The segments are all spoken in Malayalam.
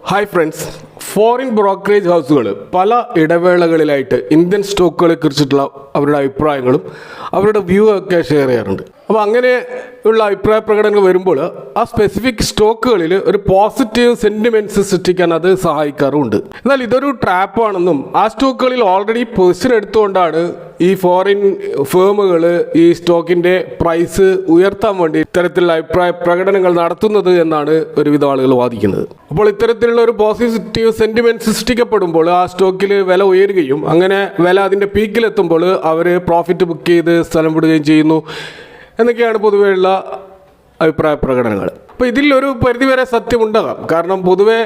ഹായ് ഫ്രണ്ട്സ്, ഫോറിൻ ബ്രോക്കറേജ് ഹൗസുകൾ പല ഇടവേളകളിലായിട്ട് ഇന്ത്യൻ സ്റ്റോക്കുകളെ കുറിച്ചിട്ടുള്ള അവരുടെ അഭിപ്രായങ്ങളും അവരുടെ വ്യൂ ഒക്കെ ഷെയർ ചെയ്യാറുണ്ട്. അപ്പോൾ അങ്ങനെ ഉള്ള അഭിപ്രായ പ്രകടനങ്ങൾ വരുമ്പോൾ ആ സ്പെസിഫിക് സ്റ്റോക്കുകളിൽ ഒരു പോസിറ്റീവ് സെൻറ്റിമെൻറ്റ്സ് സൃഷ്ടിക്കാൻ അത് സഹായിക്കാറുമുണ്ട്. എന്നാൽ ഇതൊരു ട്രാപ്പാണെന്നും ആ സ്റ്റോക്കുകളിൽ ഓൾറെഡി പൊസിഷൻ എടുത്തുകൊണ്ടാണ് ഈ ഫോറിൻ ഫേമുകൾ ഈ സ്റ്റോക്കിൻ്റെ പ്രൈസ് ഉയർത്താൻ വേണ്ടി ഇത്തരത്തിലുള്ള അഭിപ്രായ പ്രകടനങ്ങൾ നടത്തുന്നത് എന്നാണ് ഒരുവിധം ആളുകൾ വാദിക്കുന്നത്. അപ്പോൾ ഇത്തരത്തിലുള്ള ഒരു പോസിറ്റീവ് സെൻറ്റിമെൻറ്റ് സൃഷ്ടിക്കപ്പെടുമ്പോൾ ആ സ്റ്റോക്കിൽ വില ഉയരുകയും അങ്ങനെ വില അതിൻ്റെ പീക്കിലെത്തുമ്പോൾ അവർ പ്രോഫിറ്റ് ബുക്ക് ചെയ്ത് സ്ഥലം വിടുകയും ചെയ്യുന്നു എന്നൊക്കെയാണ് പൊതുവെയുള്ള അഭിപ്രായ പ്രകടനങ്ങൾ. അപ്പോൾ ഇതിലൊരു പരിധിവരെ സത്യമുണ്ടാകാം. കാരണം പൊതുവെ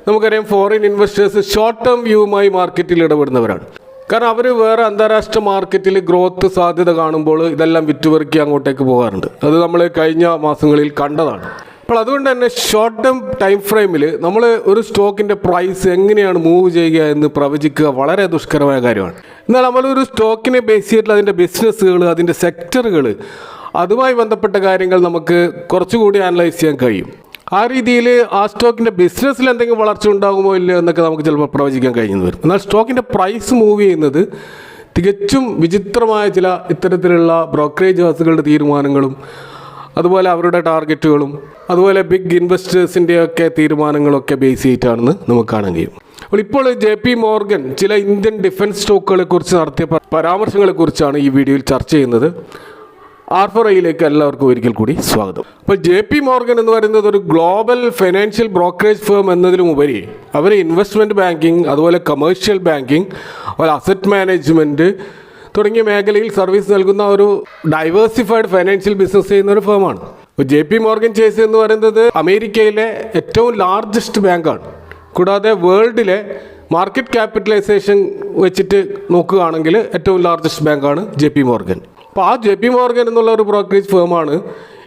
നമുക്കറിയാം ഫോറിൻ ഇൻവെസ്റ്റേഴ്സ് ഷോർട്ട് ടേം വ്യൂവുമായി മാർക്കറ്റിൽ ഇടപെടുന്നവരാണ്. കാരണം അവർ വേറെ അന്താരാഷ്ട്ര മാർക്കറ്റിൽ ഗ്രോത്ത് സാധ്യത കാണുമ്പോൾ ഇതെല്ലാം വിറ്റുപെറുക്കി അങ്ങോട്ടേക്ക് പോകാറുണ്ട്. അത് നമ്മൾ കഴിഞ്ഞ മാസങ്ങളിൽ കണ്ടതാണ്. അപ്പോൾ അതുകൊണ്ട് തന്നെ ഷോർട്ട് ടേം ടൈം ഫ്രെയിമിൽ നമ്മൾ ഒരു സ്റ്റോക്കിൻ്റെ പ്രൈസ് എങ്ങനെയാണ് മൂവ് ചെയ്യുക എന്ന് പ്രവചിക്കുക വളരെ ദുഷ്കരമായ കാര്യമാണ്. എന്നാൽ നമ്മളൊരു സ്റ്റോക്കിനെ ബേസ് ചെയ്തിട്ടുള്ള അതിൻ്റെ ബിസിനസ്സുകൾ, അതിൻ്റെ സെക്ടറുകൾ, അതുമായി ബന്ധപ്പെട്ട കാര്യങ്ങൾ നമുക്ക് കുറച്ചുകൂടി അനലൈസ് ചെയ്യാൻ കഴിയും. ആ രീതിയിൽ ആ സ്റ്റോക്കിൻ്റെ ബിസിനസ്സിൽ എന്തെങ്കിലും വളർച്ച ഉണ്ടാകുമോ ഇല്ലയോ എന്നൊക്കെ നമുക്ക് ചിലപ്പോൾ പ്രവചിക്കാൻ കഴിയുന്നു വരും. എന്നാൽ സ്റ്റോക്കിൻ്റെ പ്രൈസ് മൂവ് ചെയ്യുന്നത് തികച്ചും വിചിത്രമായ ചില ഇത്തരത്തിലുള്ള ബ്രോക്കറേജ് ഹൗസുകളുടെ തീരുമാനങ്ങളും അതുപോലെ അവരുടെ ടാർഗറ്റുകളും അതുപോലെ ബിഗ് ഇൻവെസ്റ്റേഴ്സിൻ്റെയൊക്കെ തീരുമാനങ്ങളൊക്കെ ബേസ് ചെയ്തിട്ടാണെന്ന് നമുക്ക് കാണാൻ കഴിയും. അപ്പോൾ ഇപ്പോൾ JP മോർഗൻ ചില ഇന്ത്യൻ ഡിഫൻസ് സ്റ്റോക്കുകളെ കുറിച്ച് നടത്തിയ പരാമർശങ്ങളെക്കുറിച്ചാണ് ഈ വീഡിയോയിൽ ചർച്ച ചെയ്യുന്നത്. R4iയിലേക്ക് എല്ലാവർക്കും ഒരിക്കൽ കൂടി സ്വാഗതം. അപ്പോൾ JP മോർഗൻ എന്ന് പറയുന്നത് ഒരു ഗ്ലോബൽ ഫൈനാൻഷ്യൽ ബ്രോക്കറേജ് ഫേം എന്നതിലുമുപരി അവർ ഇൻവെസ്റ്റ്മെൻറ്റ് ബാങ്കിങ്, അതുപോലെ കമേഴ്ഷ്യൽ ബാങ്കിങ്, അതുപോലെ അസറ്റ് മാനേജ്മെൻറ്റ് തുടങ്ങിയ മേഖലയിൽ സർവീസ് നൽകുന്ന ഒരു ഡൈവേഴ്സിഫൈഡ് ഫൈനാൻഷ്യൽ ബിസിനസ് ചെയ്യുന്ന ഒരു ഫേമാണ്. അപ്പോൾ JP മോർഗൻ ചേസ് എന്ന് പറയുന്നത് അമേരിക്കയിലെ ഏറ്റവും ലാർജസ്റ്റ് ബാങ്കാണ്. കൂടാതെ വേൾഡിലെ മാർക്കറ്റ് ക്യാപിറ്റലൈസേഷൻ വെച്ചിട്ട് നോക്കുകയാണെങ്കിൽ ഏറ്റവും ലാർജസ്റ്റ് ബാങ്കാണ് JP മോർഗൻ. അപ്പോൾ ആ JP മോർഗൻ എന്നുള്ള ഒരു ബ്രോക്കറേജ് ഫേമാണ്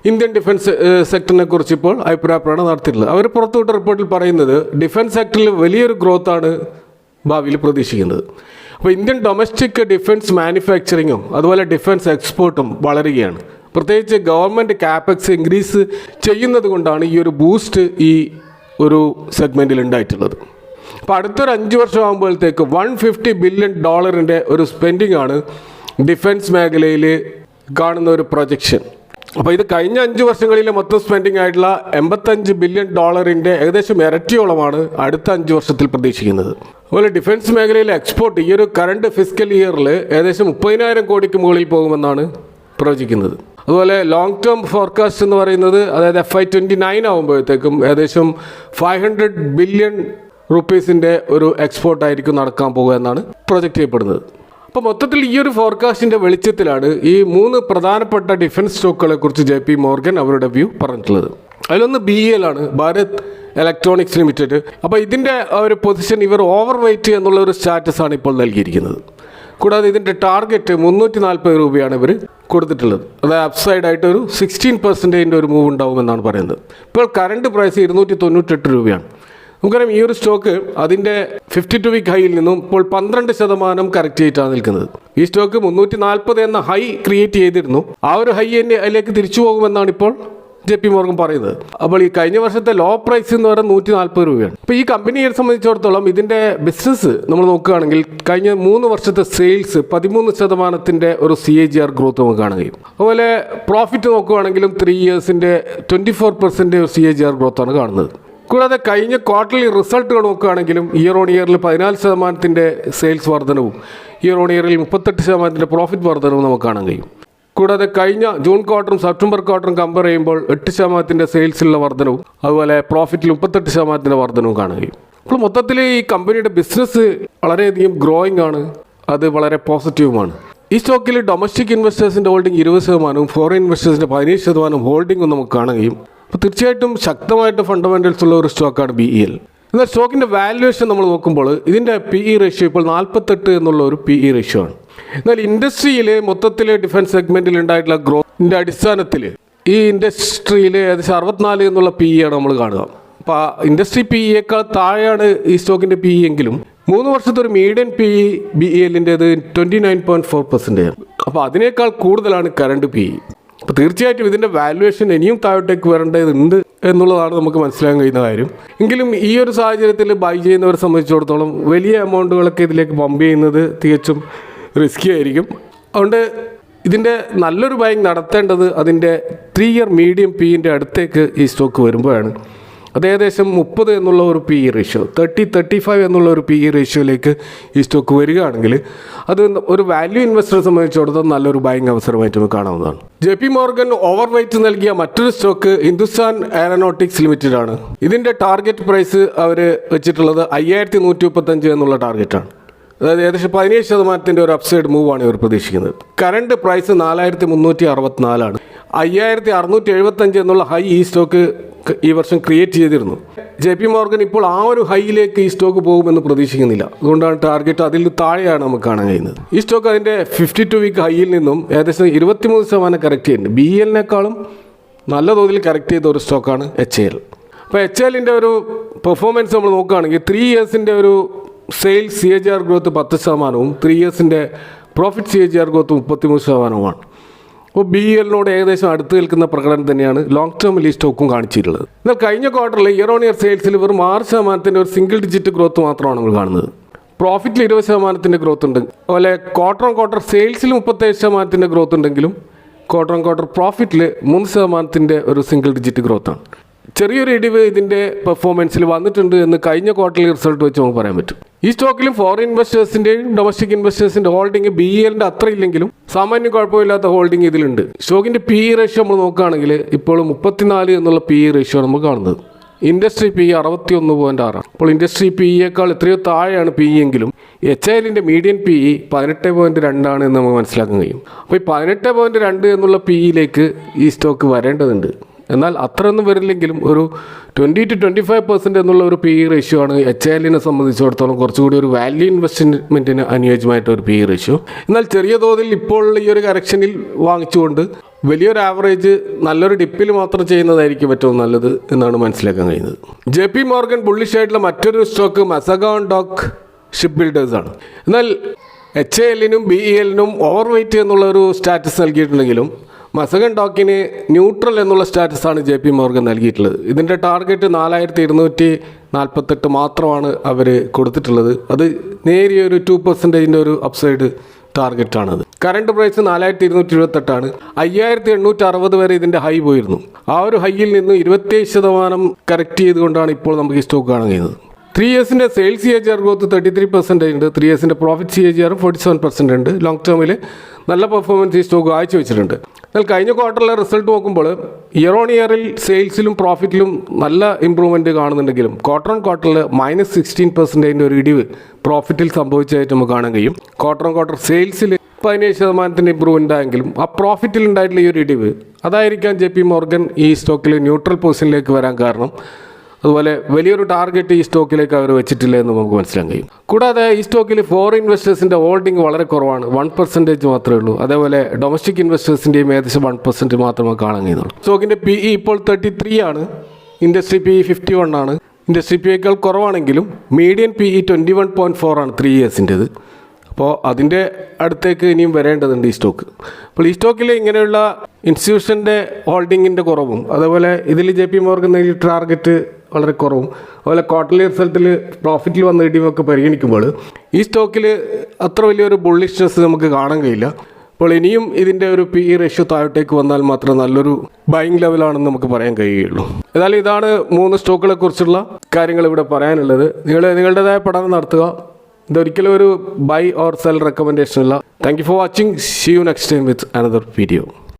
ഇന്ത്യൻ ഡിഫൻസ് സെക്ടറിനെ കുറിച്ച് ഇപ്പോൾ അഭിപ്രായ പ്രകടനം നടത്തിയിട്ടുള്ളത്. അവർ പുറത്തുവിട്ട റിപ്പോർട്ടിൽ പറയുന്നത് ഡിഫൻസ് സെക്ടറിൽ വലിയൊരു ഗ്രോത്താണ് ഭാവിയിൽ പ്രതീക്ഷിക്കുന്നത്. അപ്പോൾ ഇന്ത്യൻ ഡൊമസ്റ്റിക് ഡിഫൻസ് മാനുഫാക്ചറിങ്ങും അതുപോലെ ഡിഫൻസ് എക്സ്പോർട്ടും വളരുകയാണ്. പ്രത്യേകിച്ച് ഗവൺമെൻറ് കാപ്പെക്സ് ഇൻക്രീസ് ചെയ്യുന്നത് കൊണ്ടാണ് ഈ ഒരു ബൂസ്റ്റ് ഈ ഒരു സെഗ്മെൻറ്റിൽ ഉണ്ടായിട്ടുള്ളത്. അപ്പോൾ അടുത്തൊരു 5 വർഷം ആകുമ്പോഴത്തേക്ക് $150 ബില്യൺ ഒരു സ്പെൻഡിങ് ആണ് ഡിഫൻസ് മേഖലയിൽ കാണുന്ന ഒരു പ്രൊജക്ഷൻ. അപ്പോൾ ഇത് കഴിഞ്ഞ 5 വർഷങ്ങളിലെ മൊത്തം സ്പെൻഡിങ് ആയിട്ടുള്ള $85 ബില്യൺ ഏകദേശം ഇരട്ടിയോളമാണ് അടുത്ത 5 വർഷത്തിൽ പ്രതീക്ഷിക്കുന്നത്. അതുപോലെ ഡിഫൻസ് മേഖലയിലെ എക്സ്പോർട്ട് ഈ ഒരു കറണ്ട് ഫിസ്ക്കൽ ഇയറിൽ ഏകദേശം 30,000 കോടിക്ക് മുകളിൽ പോകുമെന്നാണ് പ്രവചിക്കുന്നത്. അതുപോലെ ലോങ് ടേം ഫോർകാസ്റ്റ് എന്ന് പറയുന്നത് അതായത് FY29 ആകുമ്പോഴത്തേക്കും ഏകദേശം $500 ബില്യൺ ഒരു എക്സ്പോർട്ടായിരിക്കും നടക്കാൻ പോകുക എന്നാണ് പ്രൊജക്റ്റ് ചെയ്യപ്പെടുന്നത്. അപ്പോൾ മൊത്തത്തിൽ ഈ ഒരു ഫോർകാസ്റ്റിൻ്റെ വെളിച്ചത്തിലാണ് ഈ 3 പ്രധാനപ്പെട്ട ഡിഫൻസ് സ്റ്റോക്കുകളെ കുറിച്ച് JP മോർഗൻ അവരുടെ വ്യൂ പറഞ്ഞിട്ടുള്ളത്. അതിലൊന്ന് BEL ആണ്, ഭാരത് ഇലക്ട്രോണിക്സ് ലിമിറ്റഡ്. അപ്പോൾ ഇതിൻ്റെ ഒരു പൊസിഷൻ ഇവർ ഓവർ വെയ്റ്റ് എന്നുള്ള ഒരു സ്റ്റാറ്റസാണ് ഇപ്പോൾ നൽകിയിരിക്കുന്നത്. കൂടാതെ ഇതിൻ്റെ ടാർഗറ്റ് 340 രൂപയാണ് ഇവർ കൊടുത്തിട്ടുള്ളത്. അതായത് അപ്സൈഡായിട്ട് ഒരു 16% ഒരു മൂവ് ഉണ്ടാവുമെന്നാണ് പറയുന്നത്. ഇപ്പോൾ കറണ്ട് പ്രൈസ് 298 രൂപയാണ്. നമുക്കറിയാം ഈ ഒരു സ്റ്റോക്ക് അതിൻ്റെ 52 വീക്ക് ഹൈയിൽ നിന്നും ഇപ്പോൾ 12% കറക്റ്റ് ചെയ്തിട്ടാണ് നിൽക്കുന്നത്. ഈ സ്റ്റോക്ക് 340 എന്ന ഹൈ ക്രിയേറ്റ് ചെയ്തിരുന്നു. ആ ഒരു ഹൈ അതിലേക്ക് തിരിച്ചു പോകുമെന്നാണ് ഇപ്പോൾ JP മോർഗൻ പറയുന്നത്. അപ്പോൾ ഈ കഴിഞ്ഞ വർഷത്തെ ലോ പ്രൈസ് എന്ന് പറയുന്നത് 140 രൂപയാണ്. അപ്പോൾ ഈ കമ്പനിയെ സംബന്ധിച്ചിടത്തോളം ഇതിൻ്റെ ബിസിനസ് നമ്മൾ നോക്കുകയാണെങ്കിൽ കഴിഞ്ഞ 3 വർഷത്തെ സെയിൽസ് 13% ഒരു CAGR ഗ്രോത്ത് നമുക്ക് കാണാൻ കഴിയും. അതുപോലെ പ്രോഫിറ്റ് നോക്കുകയാണെങ്കിലും 3 ഇയേഴ്സിൻ്റെ 24% CAGR ഗ്രോത്താണ് കാണുന്നത്. കൂടാതെ കഴിഞ്ഞ ക്വാർട്ടർലി റിസൾട്ടുകൾ നോക്കുകയാണെങ്കിലും ഇയർ ഓൺ ഇയറിൽ 14% സെയിൽസ് വർധനവും ഇയർ ഓൺ ഇയറിൽ 38% പ്രോഫിറ്റ് വർധനവും നമുക്ക് കാണാൻ കഴിയും. കൂടാതെ കഴിഞ്ഞ ജൂൺ ക്വാർട്ടറും സെപ്റ്റംബർ ക്വാർട്ടറും കമ്പയർ ചെയ്യുമ്പോൾ 8% സെയിൽസിലുള്ള വർധനവും അതുപോലെ പ്രോഫിറ്റിൽ 38% വർധനവും കാണാൻ കഴിയും. അപ്പോൾ മൊത്തത്തിൽ ഈ കമ്പനിയുടെ ബിസിനസ് വളരെയധികം ഗ്രോയിങ് ആണ്, അത് വളരെ പോസിറ്റീവുമാണ്. ഈ സ്റ്റോക്കിൽ ഡൊമസ്റ്റിക് ഇൻവെസ്റ്റേഴ്സിൻ്റെ ഹോൾഡിംഗ് 20%, ഫോറിൻ ഇൻവെസ്റ്റേഴ്സിൻ്റെ 15% ഹോൾഡിംഗും നമുക്ക് കാണാൻ കഴിയും. അപ്പോൾ തീർച്ചയായിട്ടും ശക്തമായിട്ട് ഫണ്ടമെൻറ്റൽസ് ഉള്ള ഒരു സ്റ്റോക്കാണ് BEL. എന്നാൽ സ്റ്റോക്കിൻ്റെ വാല്യുവേഷൻ നമ്മൾ നോക്കുമ്പോൾ ഇതിൻ്റെ PE റേഷ്യോ ഇപ്പോൾ 48 എന്നുള്ള ഒരു PE റേഷ്യോ ആണ്. എന്നാൽ ഇൻഡസ്ട്രിയിൽ മൊത്തത്തിൽ ഡിഫൻസ് സെഗ്മെൻറ്റിൽ ഉണ്ടായിട്ടുള്ള ഗ്രോത്തിൻ്റെ അടിസ്ഥാനത്തിൽ ഈ ഇൻഡസ്ട്രിയിൽ ഏകദേശം 64 എന്നുള്ള PE ആണ് നമ്മൾ കാണുക. അപ്പോൾ ആ ഇൻഡസ്ട്രി PEയേക്കാൾ താഴെയാണ് ഈ സ്റ്റോക്കിൻ്റെ PE എങ്കിലും 3 വർഷത്തെ ഒരു മീഡിയൻ PE BELൻ്റേത് 29.4%. അപ്പോൾ അതിനേക്കാൾ കൂടുതലാണ് കറണ്ട് PE. അപ്പോൾ തീർച്ചയായിട്ടും ഇതിൻ്റെ വാല്യുവേഷൻ ഇനിയും താഴോട്ടേക്ക് വരേണ്ടതുണ്ട് എന്നുള്ളതാണ് നമുക്ക് മനസ്സിലാക്കാൻ കഴിയുന്ന കാര്യം. എങ്കിലും ഈ ഒരു സാഹചര്യത്തിൽ ബൈ ചെയ്യുന്നവരെ സംബന്ധിച്ചിടത്തോളം വലിയ എമൗണ്ടുകളൊക്കെ ഇതിലേക്ക് പമ്പ് ചെയ്യുന്നത് തികച്ചും റിസ്കി ആയിരിക്കും. അതുകൊണ്ട് ഇതിൻ്റെ നല്ലൊരു ബൈങ് നടത്തേണ്ടത് അതിൻ്റെ 3 ഇയർ മീഡിയം പീൻ്റെ അടുത്തേക്ക് ഈ സ്റ്റോക്ക് വരുമ്പോഴാണ്. അത് ഏകദേശം 30 എന്നുള്ള ഒരു പി ഇ റേഷ്യോ, 30-35 എന്നുള്ള ഒരു പി ഇ റേഷ്യോയിലേക്ക് ഈ സ്റ്റോക്ക് വരികയാണെങ്കിൽ അത് ഒരു വാല്യൂ ഇൻവെസ്റ്ററെ സംബന്ധിച്ചിടത്തോളം നല്ലൊരു ബൈങ് അവസരമായിട്ട് നമുക്ക് കാണാവുന്നതാണ്. JP മോർഗൻ ഓവർ വെയ്റ്റ് നൽകിയ മറ്റൊരു സ്റ്റോക്ക് ഹിന്ദുസ്ഥാൻ എയറോനോട്ടിക്സ് ലിമിറ്റഡ് ആണ്. ഇതിൻ്റെ ടാർഗറ്റ് പ്രൈസ് അവർ വെച്ചിട്ടുള്ളത് 5135 എന്നുള്ള ടാർഗറ്റാണ്. അതായത് ഏകദേശം 17% ഒരു അപ്സൈഡ് മൂവാണ് ഇവർ പ്രതീക്ഷിക്കുന്നത്. കറണ്ട് പ്രൈസ് 4364 5675 എന്നുള്ള ഹൈ ഈ സ്റ്റോക്ക് ഈ വർഷം ക്രിയേറ്റ് ചെയ്തിരുന്നു. JP മോർഗൻ ഇപ്പോൾ ആ ഒരു ഹൈയിലേക്ക് ഈ സ്റ്റോക്ക് പോകുമെന്ന് പ്രതീക്ഷിക്കുന്നില്ല. അതുകൊണ്ടാണ് ടാർഗറ്റ് അതിൽ താഴെയാണ് നമുക്ക് കാണാൻ കഴിയുന്നത്. ഈ സ്റ്റോക്ക് അതിൻ്റെ 52 വീക്ക് ഹൈയിൽ നിന്നും ഏകദേശം 23% കറക്റ്റ് ചെയ്യുന്നുണ്ട്. BEL-നേക്കാളും നല്ല തോതിൽ കറക്റ്റ് ചെയ്ത ഒരു സ്റ്റോക്കാണ് HAL. അപ്പോൾ HAL-ൻ്റെ ഒരു പെർഫോമൻസ് നമ്മൾ നോക്കുകയാണെങ്കിൽ 3 ഇയേഴ്സിൻ്റെ ഒരു സെയിൽസ് CAGR ഗ്രോത്ത് 10%, 3 ഇയേഴ്സിൻ്റെ പ്രോഫിറ്റ് CAGR ഗ്രോത്ത് 33%. അപ്പോൾ BEL-നോട് ഏകദേശം അടുത്ത് നിൽക്കുന്ന പ്രകടനം തന്നെയാണ് ലോങ് ടേമിൽ ഈ സ്റ്റോക്കും കാണിച്ചിട്ടുള്ളത്. എന്നാൽ കഴിഞ്ഞ ക്വാർട്ടറിൽ ഇയർ ഓൺ ഇയർ സെയിൽസിൽ വെറും 6% ഒരു സിംഗിൾ ഡിജിറ്റ് ഗ്രോത്ത് മാത്രമാണ് നമ്മൾ കാണുന്നത്. പ്രോഫിറ്റിൽ 20% ഗ്രോത്ത് ഉണ്ട്. അതുപോലെ ക്വാർട്ടർ ഓൺ ക്വാർട്ടർ സെയിൽസിൽ 37% ഗ്രോത്ത് ഉണ്ടെങ്കിലും ക്വാർട്ടർ ഓൺ ക്വാർട്ടർ പ്രോഫിറ്റിൽ 3% ഒരു സിംഗിൾ ഡിജിറ്റ് ഗ്രോത്താണ്. ചെറിയൊരു ഇടിവ് ഇതിൻ്റെ പെർഫോമൻസിൽ വന്നിട്ടുണ്ട് എന്ന് കഴിഞ്ഞ ക്വാർട്ടർലി റിസൾട്ട് വെച്ച് നമുക്ക് പറയാൻ പറ്റും. ഈ സ്റ്റോക്കിലും ഫോറിൻ ഇൻവെസ്റ്റേഴ്സിൻ്റെയും ഡൊമസ്റ്റിക് ഇൻവെസ്റ്റേഴ്സിൻ്റെ ഹോൾഡിംഗ് BEL-ൻ്റെ അത്ര ഇല്ലെങ്കിലും സാമാന്യം കുഴപ്പമില്ലാത്ത ഹോൾഡിംഗ് ഇതിലുണ്ട്. സ്റ്റോക്കിൻ്റെ PE റേഷ്യോ നമ്മൾ നോക്കുകയാണെങ്കിൽ ഇപ്പോൾ 34 എന്നുള്ള PE റേഷ്യോ നമ്മൾ കാണുന്നത്. Industry PE 61.6. അപ്പോൾ ഇൻഡസ്ട്രി PE-യേക്കാൾ എത്രയോ താഴെയാണ് PE എങ്കിലും HAL-ൻ്റെ മീഡിയൻ PE 18.2 എന്ന് നമുക്ക് മനസ്സിലാക്കാൻ കഴിയും. അപ്പോൾ ഈ 18.2 എന്നുള്ള PE-ലേക്ക് ഈ സ്റ്റോക്ക് വരേണ്ടതുണ്ട്. എന്നാൽ അത്രയൊന്നും വരില്ലെങ്കിലും ഒരു 20-25% എന്നുള്ള ഒരു PE റേഷ്യോ ആണ് HAL-നെ സംബന്ധിച്ചിടത്തോളം കുറച്ചുകൂടി ഒരു വാല്യൂ ഇൻവെസ്റ്റ്മെൻറ്റിന് അനുയോജ്യമായിട്ട് ഒരു PE റേഷ്യോ. എന്നാൽ ചെറിയ തോതിൽ ഇപ്പോൾ ഈ ഒരു കറക്ഷനിൽ വാങ്ങിച്ചുകൊണ്ട് വലിയൊരു ആവറേജ് നല്ലൊരു ഡിപ്പിൽ മാത്രം ചെയ്യുന്നതായിരിക്കും ഏറ്റവും നല്ലത് എന്നാണ് മനസ്സിലാക്കാൻ കഴിയുന്നത്. JP മോർഗൻ ബുള്ളിഷ് ആയിട്ടുള്ള മറ്റൊരു സ്റ്റോക്ക് മസഗോൺ ഡോക്ക് ഷിപ്പ് ബിൽഡേഴ്സാണ്. എന്നാൽ HAL-നും BEL-നും ഓവർ വെയ്റ്റ് എന്നുള്ള ഒരു സ്റ്റാറ്റസ് നൽകിയിട്ടുണ്ടെങ്കിലും മസഗൺ ഡോക്കിന് ന്യൂട്രൽ എന്നുള്ള സ്റ്റാറ്റസാണ് JP മോർഗൻ നൽകിയിട്ടുള്ളത്. ഇതിൻ്റെ ടാർഗറ്റ് 4248 മാത്രമാണ് അവർ കൊടുത്തിട്ടുള്ളത്. അത് നേരിയൊരു 2% ഒരു അപ്സൈഡ് ടാർഗറ്റാണത്. കറണ്ട് പ്രൈസ് 4278 5860 വരെ ഇതിൻ്റെ ഹൈ പോയിരുന്നു. ആ ഒരു ഹൈയിൽ നിന്ന് 27% കറക്റ്റ് ചെയ്തുകൊണ്ടാണ് ഇപ്പോൾ നമുക്ക് ഈ സ്റ്റോക്ക് കാണാൻ കഴിയുന്നത്. 3 ഇയേഴ്സിൻ്റെ സെയിൽസ് CAGR ഗ്രോത്ത് 33% ഉണ്ട്. 3 ഇയേഴ്സിൻ്റെ പ്രോഫിറ്റ് CAGR 47% ഉണ്ട്. ലോങ് ടേമിൽ നല്ല പെർഫോമൻസ് ഈ സ്റ്റോക്ക് കാഴ്ചവെച്ചിട്ടുണ്ട്. എന്നാൽ കഴിഞ്ഞ ക്വാർട്ടറിലെ റിസൾട്ട് നോക്കുമ്പോൾ ഇയർ ഓൺ ഇയറിൽ സെയിൽസിലും പ്രോഫിറ്റിലും നല്ല ഇമ്പ്രൂവ്മെൻറ്റ് കാണുന്നുണ്ടെങ്കിലും ക്വാർട്ടർ ഓൺ ക്വാർട്ടറിൽ -16% ഒരു ഇടിവ് പ്രോഫിറ്റിൽ സംഭവിച്ചതായിട്ട് നമുക്ക് കാണാൻ കഴിയും. ക്വാർട്ടർ ഓൺ ക്വാർട്ടർ സെയിൽസിൽ 17% ഇമ്പ്രൂവ്മെൻ്റ് ആയെങ്കിലും ആ പ്രോഫിറ്റിൽ ഉണ്ടായിട്ടുള്ള ഈ ഒരു ഇടിവ് അതായിരിക്കാം JP മോർഗൻ ഈ സ്റ്റോക്കിൽ ന്യൂട്രൽ പൊസിഷനിലേക്ക് വരാൻ കാരണം. അതുപോലെ വലിയൊരു ടാർഗറ്റ് ഈ സ്റ്റോക്കിലേക്ക് അവർ വെച്ചിട്ടില്ല എന്ന് നമുക്ക് മനസ്സിലാക്കാൻ കഴിയും. കൂടാതെ ഈ സ്റ്റോക്കിൽ ഫോറിൻ ഇൻവെസ്റ്റേഴ്സിൻ്റെ ഹോൾഡിംഗ് വളരെ കുറവാണ്, 1% മാത്രമേ ഉള്ളൂ. അതേപോലെ ഡൊമസ്റ്റിക് ഇൻവെസ്റ്റേഴ്സിൻ്റെയും ഏകദേശം 1% മാത്രമേ കാണാൻ കഴിയുന്നുള്ളൂ. സ്റ്റോക്കിൻ്റെ PE ഇപ്പോൾ 33 ആണ്. ഇൻഡസ്ട്രി PE 51 ആണ്. ഇൻഡസ്ട്രി PEയേക്കാൾ കുറവാണെങ്കിലും മീഡിയൻ PE 21.4 ആണ് 3 ഇയേഴ്സിൻ്റേത്. അപ്പോൾ അതിൻ്റെ അടുത്തേക്ക് ഇനിയും വരേണ്ടതുണ്ട് ഈ സ്റ്റോക്ക്. അപ്പോൾ ഈ സ്റ്റോക്കിൽ ഇങ്ങനെയുള്ള ഇൻസ്റ്റിറ്റ്യൂഷൻ്റെ ഹോൾഡിങ്ങിൻ്റെ കുറവും അതേപോലെ ഇതിൽ JP മോർഗൻ നേടിയ ടാർഗറ്റ് വളരെ കുറവും അതുപോലെ ക്വാർട്ടർലി റിസൾട്ടിൽ പ്രോഫിറ്റിൽ വന്ന ഇടിവൊക്കെ പരിഗണിക്കുമ്പോൾ ഈ സ്റ്റോക്കിൽ അത്ര വലിയൊരു ബുള്ളിഷ്നെസ് നമുക്ക് കാണാൻ കഴിയില്ല. അപ്പോൾ ഇനിയും ഇതിൻ്റെ ഒരു PE റേഷ്യോ താഴോട്ടേക്ക് വന്നാൽ മാത്രം നല്ലൊരു ബൈങ് ലെവലാണെന്ന് നമുക്ക് പറയാൻ കഴിയുകയുള്ളൂ. ഏതായാലും ഇതാണ് 3 സ്റ്റോക്കുകളെ കുറിച്ചുള്ള കാര്യങ്ങൾ ഇവിടെ പറയാനുള്ളത്. നിങ്ങളുടേതായ പഠനം നടത്തുക. ഇതൊരിക്കലും ഒരു ബൈ ഓർ സെൽ റെക്കമെൻഡേഷൻ അല്ല. Thank you for watching. See you next time with another video.